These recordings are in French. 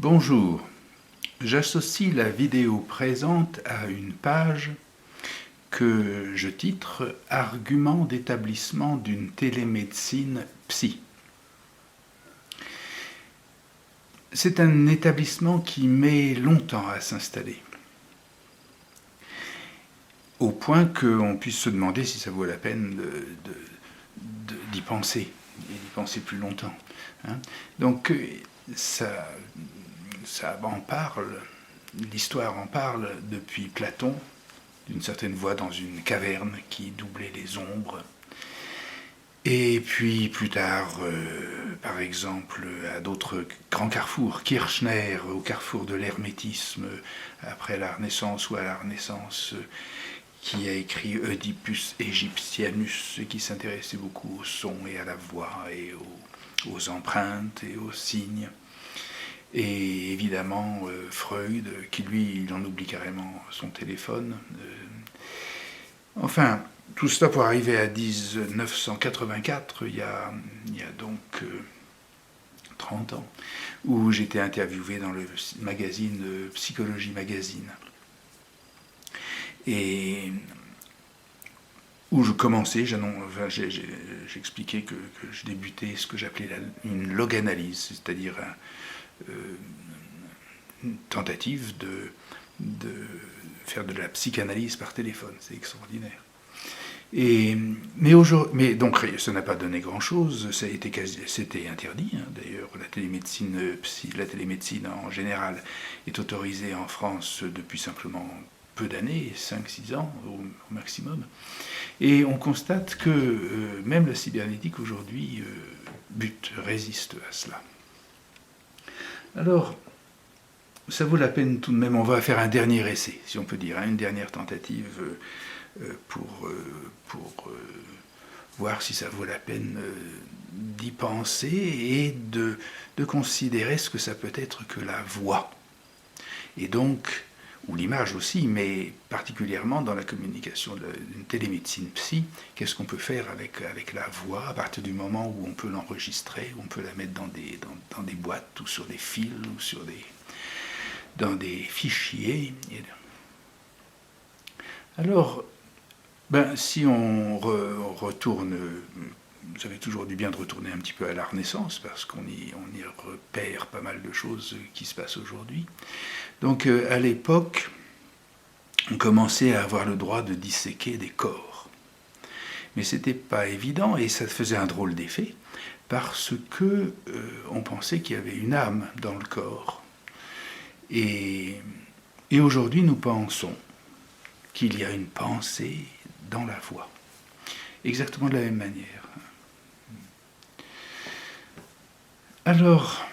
Bonjour, j'associe la vidéo présente à une page que je titre « Argument d'établissement d'une télémédecine psy ». C'est un établissement qui met longtemps à s'installer, au point qu'on puisse se demander si ça vaut la peine d'y penser, et d'y penser plus longtemps. Donc ça en parle, l'histoire en parle depuis Platon, d'une certaine voix dans une caverne qui doublait les ombres. Et puis plus tard, par exemple, à d'autres grands carrefours, Kirchner au carrefour de l'hermétisme, après la Renaissance ou à la Renaissance, qui a écrit Oedipus Egyptianus, qui s'intéressait beaucoup au son et à la voix et aux empreintes et aux signes. Et évidemment, Freud, qui lui, il en oublie carrément son téléphone. Enfin, tout cela pour arriver à 1984, il y a donc 30 ans, où j'étais interviewé dans le magazine Psychologie Magazine. Et où je commençais, j'expliquais que je débutais ce que j'appelais une loganalyse, c'est-à-dire une tentative de faire de la psychanalyse par téléphone. C'est extraordinaire. Mais donc ça n'a pas donné grand-chose, c'était interdit, d'ailleurs la télémédecine en général est autorisée en France depuis simplement peu d'années, 5-6 ans au maximum, et on constate que même la cybernétique aujourd'hui résiste à cela. Alors, ça vaut la peine tout de même, on va faire un dernier essai, si on peut dire, une dernière tentative pour voir si ça vaut la peine d'y penser et de considérer ce que ça peut être que la voix. Et donc, ou l'image aussi, mais particulièrement dans la communication d'une télémédecine psy, qu'est-ce qu'on peut faire avec la voix à partir du moment où on peut l'enregistrer, où on peut la mettre dans des boîtes ou sur des fils ou dans des fichiers. Alors, si on retourne, vous avez toujours du bien de retourner un petit peu à la Renaissance, parce qu'on y repère pas mal de choses qui se passent aujourd'hui. Donc à l'époque, on commençait à avoir le droit de disséquer des corps. Mais ce n'était pas évident, et ça faisait un drôle d'effet, parce que on pensait qu'il y avait une âme dans le corps. Et aujourd'hui, nous pensons qu'il y a une pensée dans la voix. Exactement de la même manière. Alors,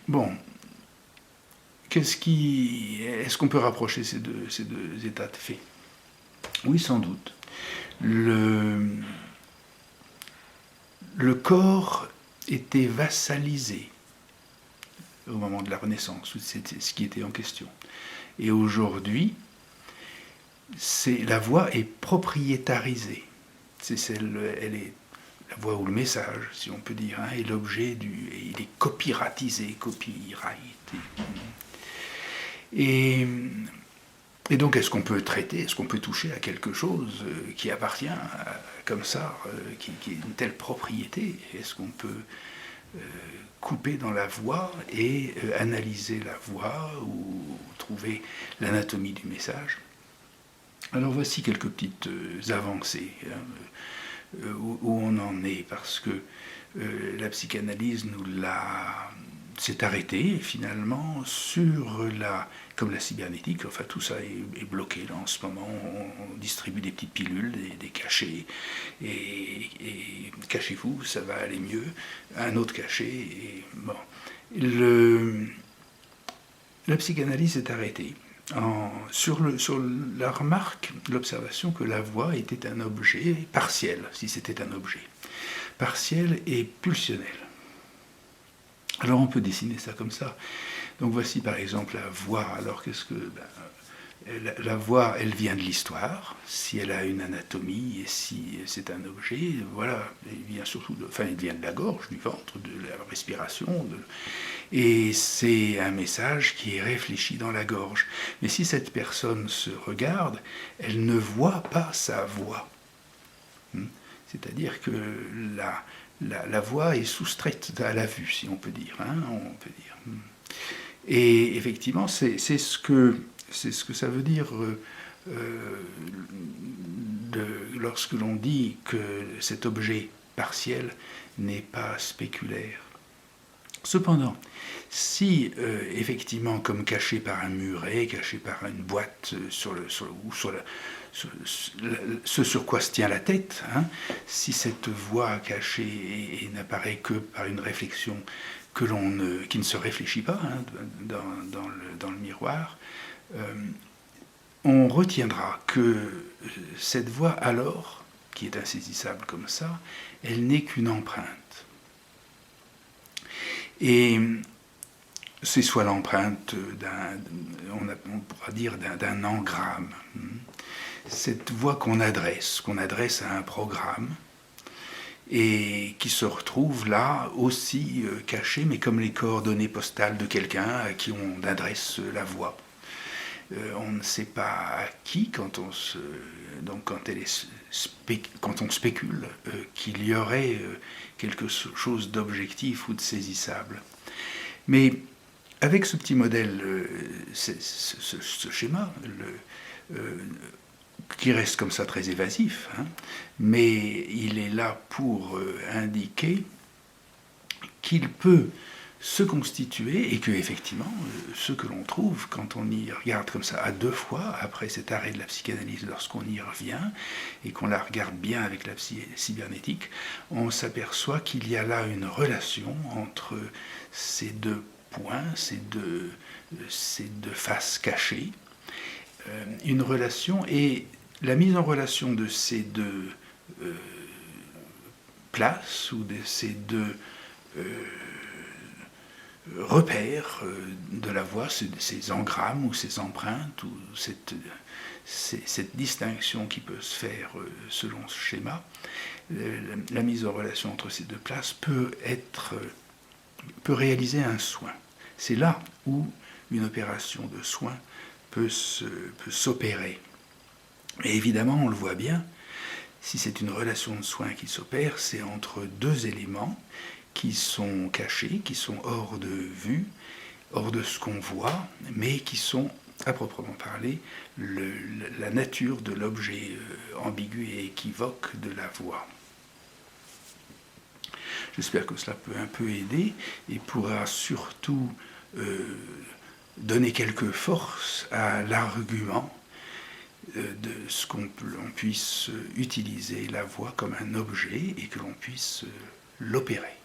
bon, est-ce qu'on peut rapprocher ces deux états de fait? Oui, sans doute. Le corps était vassalisé au moment de la Renaissance, c'était ce qui était en question. Et aujourd'hui, la voix est propriétarisée. Elle est la voix ou le message, si on peut dire, est l'objet il est copyrightisé, copyright. Et donc, est-ce qu'on peut traiter, est-ce qu'on peut toucher à quelque chose qui appartient comme ça, qui est une telle propriété? Est-ce qu'on peut couper dans la voix et analyser la voix ou trouver l'anatomie du message? Alors voici quelques petites avancées où on en est, parce que la psychanalyse s'est arrêtée finalement sur comme la cybernétique, enfin tout ça est bloqué là en ce moment, on distribue des petites pilules, des cachets, et cachez-vous, ça va aller mieux, un autre cachet, et bon. La psychanalyse s'est arrêtée sur la remarque, l'observation que la voix était un objet partiel, si c'était un objet, partiel et pulsionnel. Alors on peut dessiner ça comme ça. Donc voici par exemple la voix. Alors qu'est-ce que La voix, elle vient de l'histoire, si elle a une anatomie et si c'est un objet, voilà, il vient surtout il vient de la gorge, du ventre, de la respiration, et c'est un message qui est réfléchi dans la gorge. Mais si cette personne se regarde, elle ne voit pas sa voix. C'est-à-dire que la voix est soustraite à la vue, si on peut dire. On peut dire. Et effectivement, c'est ce que ça veut dire lorsque l'on dit que cet objet partiel n'est pas spéculaire. Cependant, si effectivement, comme caché par un muret, caché par une boîte ce sur quoi se tient la tête, si cette voix cachée n'apparaît que par une réflexion qui ne se réfléchit pas dans le miroir, on retiendra que cette voix alors, qui est insaisissable comme ça, elle n'est qu'une empreinte. Et c'est soit l'empreinte on pourra dire d'un engramme. Cette voix qu'on adresse à un programme, et qui se retrouve là aussi cachée, mais comme les coordonnées postales de quelqu'un à qui on adresse la voix. On ne sait pas à qui, quand on spécule qu'il y aurait quelque chose d'objectif ou de saisissable. Mais avec ce petit modèle, ce schéma, qui reste comme ça très évasif, mais il est là pour indiquer qu'il peut se constituer et que effectivement, ce que l'on trouve quand on y regarde comme ça à deux fois, après cet arrêt de la psychanalyse, lorsqu'on y revient et qu'on la regarde bien avec la cybernétique, on s'aperçoit qu'il y a là une relation entre ces deux points, ces deux faces cachées, une relation, et la mise en relation de ces deux places ou de ces deux repères de la voix, ces engrammes ou ces empreintes, ou cette distinction qui peut se faire selon ce schéma, la mise en relation entre ces deux places peut réaliser un soin. C'est là où une opération de soin peut s'opérer. Et évidemment, on le voit bien, si c'est une relation de soin qui s'opère, c'est entre deux éléments qui sont cachés, qui sont hors de vue, hors de ce qu'on voit, mais qui sont, à proprement parler, la nature de l'objet ambigu et équivoque de la voix. J'espère que cela peut un peu aider et pourra surtout donner quelque force à l'argument de ce qu'on puisse utiliser la voix comme un objet et que l'on puisse l'opérer.